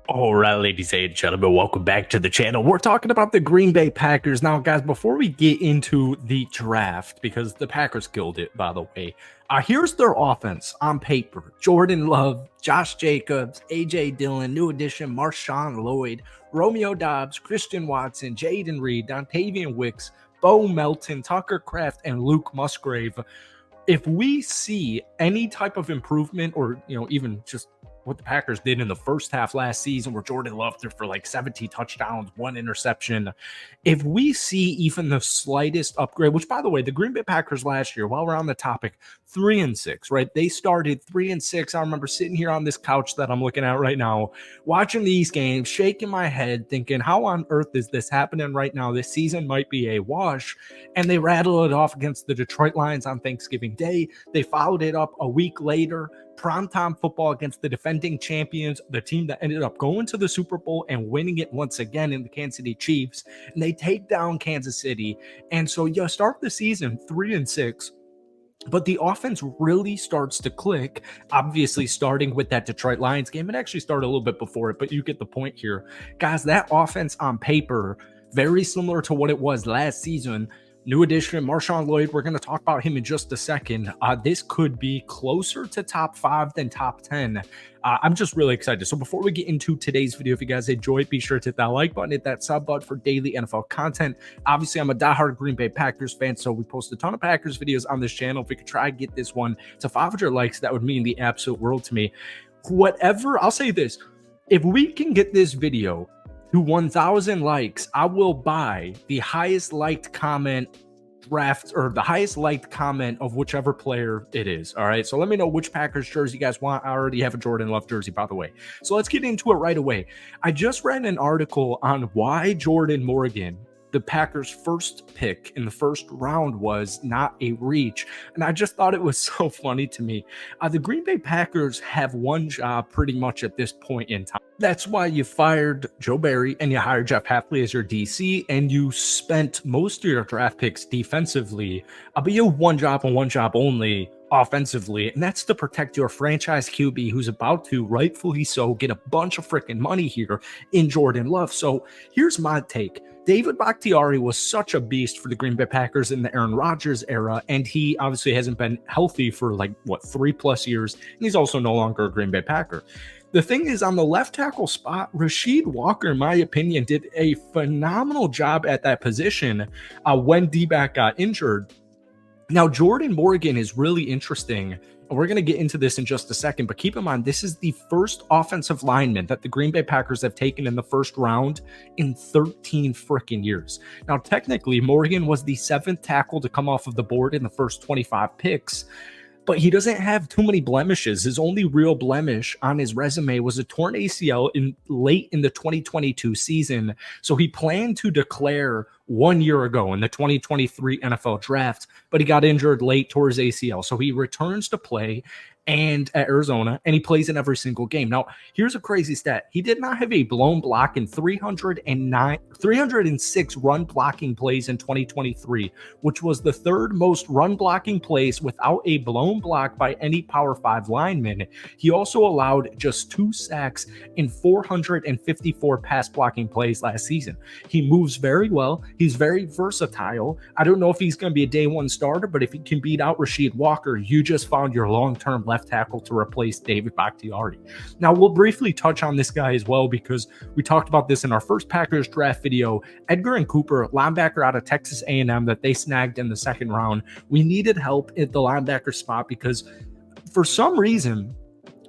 All right, ladies and gentlemen, welcome back to the channel. We're talking about the Green Bay Packers. Now, guys, before we get into the draft, because the Packers killed it, by the way, here's their offense on paper. Jordan Love, Josh Jacobs, A.J. Dillon, new addition, MarShawn, Lloyd, Romeo Doubs, Christian Watson, Jaden Reed, Dontavian Wicks, Bo Melton, Tucker Kraft, and Luke Musgrave. If we see any type of improvement or, even just what the Packers did in the first half last season where Jordan Love threw for like 17 touchdowns, 1 interception. If we see even the slightest upgrade, which by the way, the Green Bay Packers last year, while we're on the topic, 3-6, right? They started 3-6. I remember sitting here on this couch that I'm looking at right now, watching these games, shaking my head, thinking, how on earth is this happening right now? This season might be a wash. And they rattled it off against the Detroit Lions on Thanksgiving Day. They followed it up a week later, primetime football against the defending champions, the team that ended up going to the Super Bowl and winning it once again in the Kansas City Chiefs. And they take down Kansas City. And so you start the season 3-6. But the offense really starts to click, obviously starting with that Detroit Lions game. It actually started a little bit before it, but you get the point here. Guys, that offense on paper, very similar to what it was last season. New addition, MarShawn Lloyd. We're going to talk about him in just a second. This could be closer to top 5 than top 10. I'm just really excited. So before we get into today's video, if you guys enjoyed, be sure to hit that like button, hit that sub button for daily NFL content. Obviously, I'm a diehard Green Bay Packers fan, so we post a ton of Packers videos on this channel. If we could try to get this one to 500 likes, that would mean the absolute world to me. Whatever, I'll say this. If we can get this video to 1,000 likes, I will buy the highest liked comment draft or the highest liked comment of whichever player it is. All right. So let me know which Packers jersey you guys want. I already have a Jordan Love jersey, by the way. So let's get into it right away. I just read an article on why Jordan Morgan, the Packers' first pick in the first round, was not a reach. And I just thought it was so funny to me. The Green Bay Packers have one job pretty much at this point in time. That's why you fired Joe Barry and you hired Jeff Hafley as your DC, and you spent most of your draft picks defensively. But you have one job and one job only offensively, and that's to protect your franchise QB, who's about to, rightfully so, get a bunch of freaking money here in Jordan Love. So here's my take. David Bakhtiari was such a beast for the Green Bay Packers in the Aaron Rodgers era, and he obviously hasn't been healthy for 3+ years, and he's also no longer a Green Bay Packer. The thing is, on the left tackle spot, Rasheed Walker, in my opinion, did a phenomenal job at that position when D-back got injured. Now, Jordan Morgan is really interesting, and we're going to get into this in just a second, but keep in mind, this is the first offensive lineman that the Green Bay Packers have taken in the first round in 13 freaking years. Now, technically, Morgan was the 7th tackle to come off of the board in the first 25 picks, but he doesn't have too many blemishes. His only real blemish on his resume was a torn ACL late in the 2022 season. So he planned to declare 1 year ago in the 2023 NFL draft, but he got injured late towards ACL. So he returns to play and at Arizona, and he plays in every single game. Now, here's a crazy stat. He did not have a blown block in 306 run blocking plays in 2023, which was the 3rd most run blocking plays without a blown block by any Power 5 lineman. He also allowed just 2 sacks in 454 pass blocking plays last season. He moves very well. He's very versatile. I don't know if he's going to be a day one starter, but if he can beat out Rasheed Walker, you just found your long-term left tackle to replace David Bakhtiari. Now, we'll briefly touch on this guy as well because we talked about this in our first Packers draft video. Edgerrin Cooper, linebacker out of Texas A&M that they snagged in the 2nd round. We needed help at the linebacker spot because for some reason,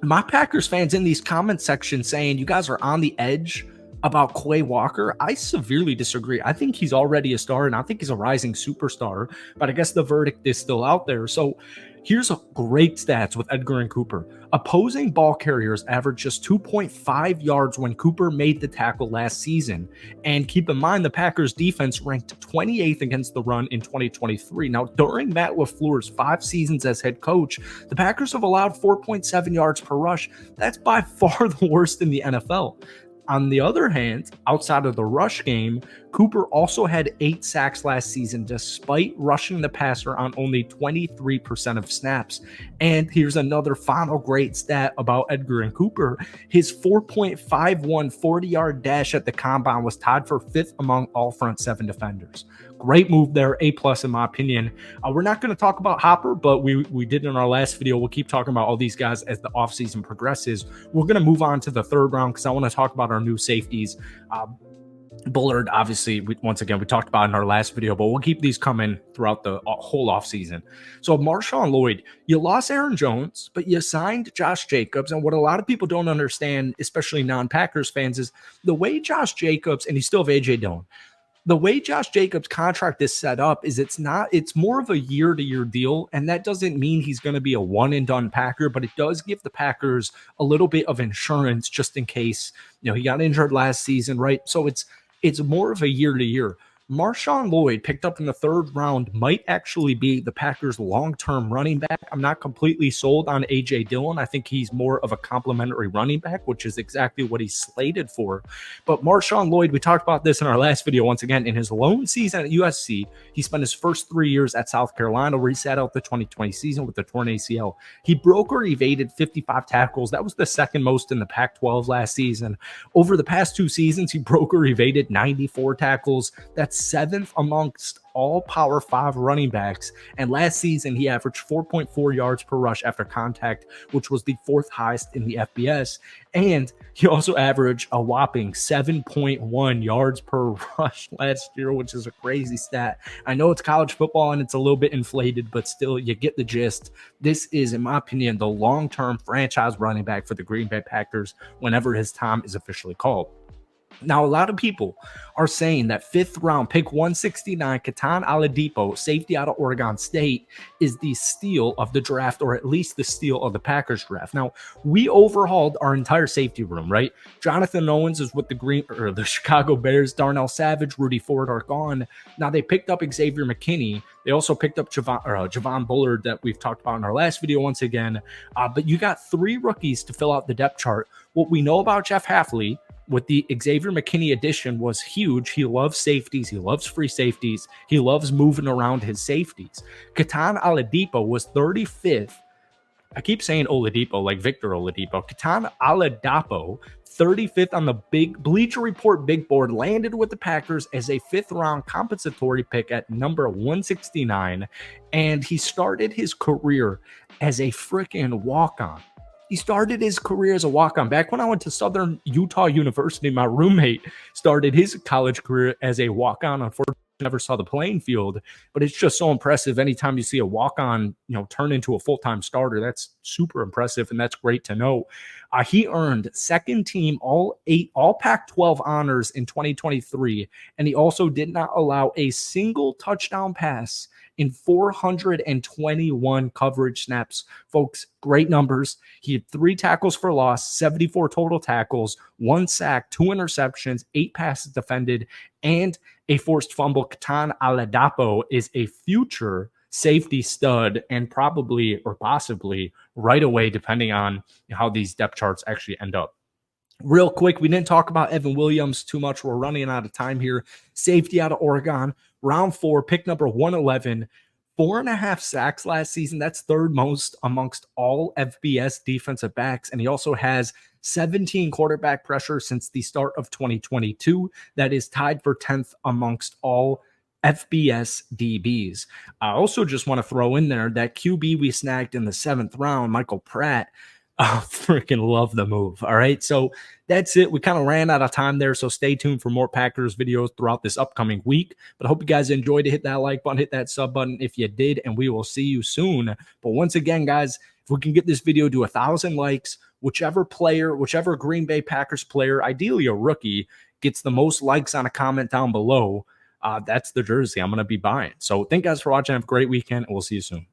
my Packers fans in these comment sections saying you guys are on the edge about Quay Walker, I severely disagree. I think he's already a star, and I think he's a rising superstar, but I guess the verdict is still out there. So here's a great stats with Edgerrin Cooper. Opposing ball carriers averaged just 2.5 yards when Cooper made the tackle last season. And keep in mind, the Packers defense ranked 28th against the run in 2023. Now, during Matt LaFleur's 5 seasons as head coach, the Packers have allowed 4.7 yards per rush. That's by far the worst in the NFL. On the other hand, outside of the rush game, Cooper also had 8 sacks last season despite rushing the passer on only 23% of snaps. And here's another final great stat about Edgerrin Cooper. His 4.51 40-yard dash at the combine was tied for 5th among all front 7 defenders. Great move there, A+ in my opinion. We're not going to talk about Hopper, but we did in our last video. We'll keep talking about all these guys as the offseason progresses. We're going to move on to the third round because I want to talk about our new safeties. Bullard, obviously, once again, we talked about in our last video, but we'll keep these coming throughout the whole offseason. So MarShawn, Lloyd, you lost Aaron Jones, but you signed Josh Jacobs. And what a lot of people don't understand, especially non-Packers fans, is the way Josh Jacobs, and you still have A.J. Dillon, the way Josh Jacobs' contract is set up is it's more of a year-to-year deal, and that doesn't mean he's going to be a one-and-done Packer, but it does give the Packers a little bit of insurance just in case, he got injured last season, right? So it's more of a year-to-year. MarShawn Lloyd, picked up in the third round, might actually be the Packers' long-term running back. I'm not completely sold on A.J. Dillon. I think he's more of a complimentary running back, which is exactly what he's slated for. But MarShawn Lloyd, we talked about this in our last video once again. In his lone season at USC, he spent his first 3 years at South Carolina, where he sat out the 2020 season with the torn ACL. He broke or evaded 55 tackles. That was the second most in the Pac-12 last season. Over the past 2 seasons, he broke or evaded 94 tackles. That's 7th amongst all Power 5 running backs. And last season, he averaged 4.4 yards per rush after contact, which was the 4th highest in the FBS. And he also averaged a whopping 7.1 yards per rush last year, which is a crazy stat. I know it's college football and it's a little bit inflated, but still, you get the gist. This is, in my opinion, the long-term franchise running back for the Green Bay Packers whenever his time is officially called. Now, a lot of people are saying that 5th round pick 169, Kitan Oladapo, safety out of Oregon State, is the steal of the draft, or at least the steal of the Packers draft. Now, we overhauled our entire safety room, right? Jonathan Owens is with the Chicago Bears. Darnell Savage, Rudy Ford are gone. Now, they picked up Xavier McKinney. They also picked up Javon Bullard that we've talked about in our last video once again. But you got 3 rookies to fill out the depth chart. What we know about Jeff Hafley with the Xavier McKinney addition was huge. He loves safeties. He loves free safeties. He loves moving around his safeties. Kitan Oladapo was 35th. I keep saying Oladipo like Victor Oladipo. Kitan Oladapo, 35th on the big Bleacher Report big board, landed with the Packers as a 5th round compensatory pick at number 169. And he started his career as a freaking walk-on. He started his career as a walk-on. Back when I went to Southern Utah University, my roommate started his college career as a walk-on. Unfortunately, I never saw the playing field, but it's just so impressive. Anytime you see a walk-on, turn into a full-time starter, that's super impressive, and that's great to know. He earned second team all Pac-12 honors in 2023, and he also did not allow a single touchdown pass in 421 coverage snaps. Folks, great numbers. He had 3 tackles for loss, 74 total tackles, 1 sack, 2 interceptions, 8 passes defended, and a forced fumble. Kitan Oladapo is a future safety stud, and probably or possibly right away, depending on how these depth charts actually end up. Real quick, we didn't talk about Evan Williams too much. We're running out of time here. Safety out of Oregon, round 4, pick number 111, 4.5 sacks last season. That's 3rd most amongst all FBS defensive backs. And he also has 17 quarterback pressure since the start of 2022. That is tied for 10th amongst all FBS DBs. I also just want to throw in there that QB we snagged in the 7th round, Michael Pratt. I freaking love the move. All right. So that's it. We kind of ran out of time there. So stay tuned for more Packers videos throughout this upcoming week. But I hope you guys enjoyed it. Hit that like button, hit that sub button if you did, and we will see you soon. But once again, guys, if we can get this video to 1,000 likes, whichever Green Bay Packers player, ideally a rookie, gets the most likes on a comment down below, that's the jersey I'm going to be buying. So thank you guys for watching. Have a great weekend, and we'll see you soon.